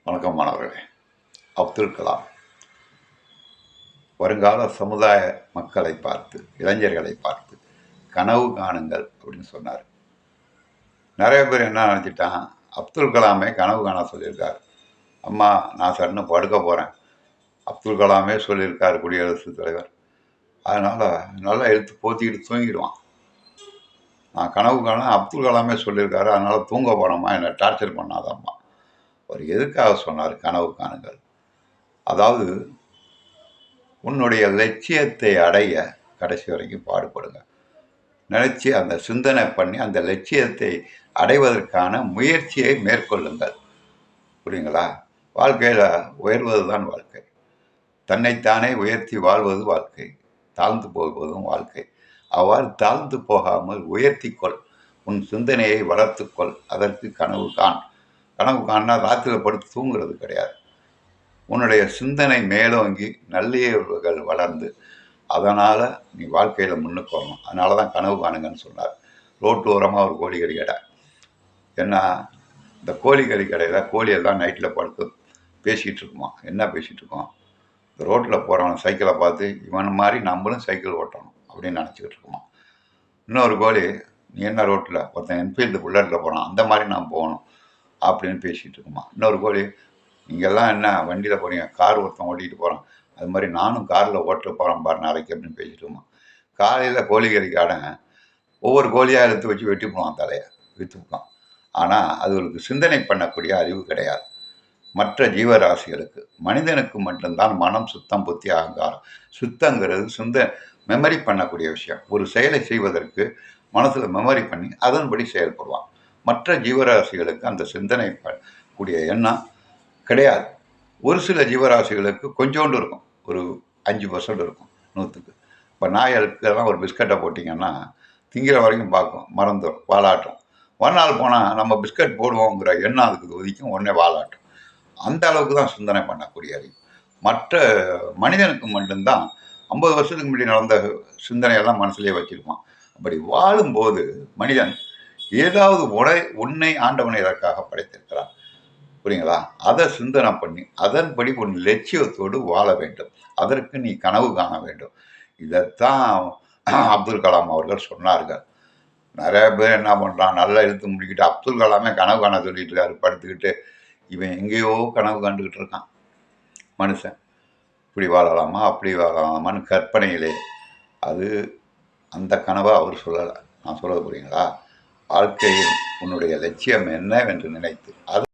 வணக்கம் மாணவர்களே. அப்துல் கலாம் வருங்கால சமுதாய மக்களை பார்த்து, இளைஞர்களை பார்த்து கனவு காணுங்கள் அப்படின்னு சொன்னார். நிறைய பேர் என்ன நினச்சிட்டான், அப்துல் கலாமே கனவு காண சொல்லியிருக்கார். அம்மா நான் சன்னு படுக்க போகிறேன், அப்துல் கலாமே சொல்லியிருக்கார் குடியரசுத் தலைவர், அதனால் நல்லா எழுத்து போத்திக்கிட்டு தூங்கிடுவான். நான் கனவு காண அப்துல் கலாமே சொல்லியிருக்காரு, அதனால் தூங்க போகிறோம்மா, என்னை டார்ச்சர் பண்ணாதம்மா. அவர் எதுக்காக சொன்னார் கனவு காணுங்கள்? அதாவது உன்னுடைய லட்சியத்தை அடைய கடைசி வரைக்கும் பாடுபடுங்க. நினச்சி அந்த சிந்தனை பண்ணி அந்த லட்சியத்தை அடைவதற்கான முயற்சியை மேற்கொள்ளுங்கள். புரியுங்களா? வாழ்க்கையில் உயர்வது தான் வாழ்க்கை. தன்னைத்தானே உயர்த்தி வாழ்வது வாழ்க்கை, தாழ்ந்து போவதும் வாழ்க்கை. அவ்வாறு தாழ்ந்து போகாமல் உயர்த்திக்கொள், உன் சிந்தனையை வளர்த்துக்கொள். அதற்கு கனவு காண். கனவு காணா ராத்திரியில் படுத்து தூங்குறது கிடையாது. உன்னுடைய சிந்தனை மேலோங்கி நல்லியல்புகள் வளர்ந்து அதனால் நீ வாழ்க்கையில் முன்னுக்கு வரணும். அதனால தான் கனவு காணுங்கன்னு சொன்னார். ரோட்டு ஓரமாக ஒரு கோழிக்கறி கடை. ஏன்னா இந்த கோழிக்கறி கடையில் கோழியெல்லாம் நைட்டில் படுத்து பேசிகிட்டு இருக்குமா. என்ன பேசிகிட்டு இருக்கோம்? இந்த ரோட்டில் போகிறவன் சைக்கிளை பார்த்து இவன் மாதிரி நம்மளும் சைக்கிள் ஓட்டணும் அப்படின்னு நினச்சிக்கிட்டு இருக்குமா. இன்னொரு கோழி, நீ என்ன ரோட்டில் ஒருத்தன் என்ஃபீல்டு புல்லட்டில் போகிறான், அந்த மாதிரி நான் போகணும் அப்படின்னு பேசிகிட்டு இருக்குமா. இன்னொரு கோழி, நீங்கள்லாம் என்ன வண்டியில் போகிறீங்க, கார் ஒருத்தன் ஓட்டிகிட்டு போகிறான், அது மாதிரி நானும் காரில் ஓட்ட போகிறேன் பாரு நாளைக்கு அப்படின்னு பேசிட்டுமா. காலையில் கோழிக்கறிக்காரன் ஒவ்வொரு கோழியாக எடுத்து வச்சு வெட்டி போவான், தலையை விற்றுப்பான். ஆனால் அதுகளுக்கு சிந்தனை பண்ணக்கூடிய அறிவு கிடையாது. மற்ற ஜீவராசிகளுக்கு, மனிதனுக்கு மட்டும்தான் மனம், சுத்தம், புத்தி, அகங்காரம். சுத்தங்கிறது மெமரி பண்ணக்கூடிய விஷயம். ஒரு செயலை செய்வதற்கு மனசில் மெமரி பண்ணி அதன்படி செயல்படுவான். மற்ற ஜீவராசிகளுக்கு அந்த சிந்தனை கூடிய எண்ணம் கிடையாது. ஒரு சில ஜீவராசிகளுக்கு கொஞ்சோண்டு இருக்கும், ஒரு 5% இருக்கும் 100க்கு. இப்போ நாய்களுக்கெல்லாம் ஒரு பிஸ்கட்டை போட்டிங்கன்னா திங்கிற வரைக்கும் பார்க்கும், மறந்துடும், வாலாட்டும். மறுநாள் போனால் நம்ம பிஸ்கட் போடுவோங்கிற எண்ணம் அதுக்கு ஒதுக்கும், உடனே வாலாட்டும். அந்த அளவுக்கு தான் சிந்தனை பண்ணக்கூடிய அறிவு. மற்ற மனிதனுக்கு மட்டும்தான் 50 வருஷத்துக்கு முன்னாடி நடந்த சிந்தனையெல்லாம் மனசுலேயே வச்சுருப்பான். அப்படி வாழும்போது மனிதன் ஏதாவது உன்னை ஆண்டவனை இதற்காக படைத்திருக்கிறான், புரியுங்களா? அதை சிந்தனை பண்ணி அதன்படி உன் லட்சியத்தோடு வாழ வேண்டும். அதற்கு நீ கனவு காண வேண்டும். இதைத்தான் அப்துல் கலாம் அவர்கள் சொன்னார்கள். நிறைய பேர் என்ன பண்ணுறான், நல்லா இழுத்து முடிக்கிட்டு அப்துல் கலாமே கனவு காண சொல்லிட்டு இருக்காரு படுத்துக்கிட்டு. இவன் எங்கேயோ கனவு கண்டுக்கிட்டு இருக்கான் மனுஷன். இப்படி வாழலாமா அப்படி வாழலாமான்னு கற்பனையிலே. அது அந்த கனவை அவர் சொல்லலை, நான் சொல்ல. புரியுங்களா? வாழ்க்கையில் உன்னுடைய லட்சியம் என்னவென்று நினைத்து அது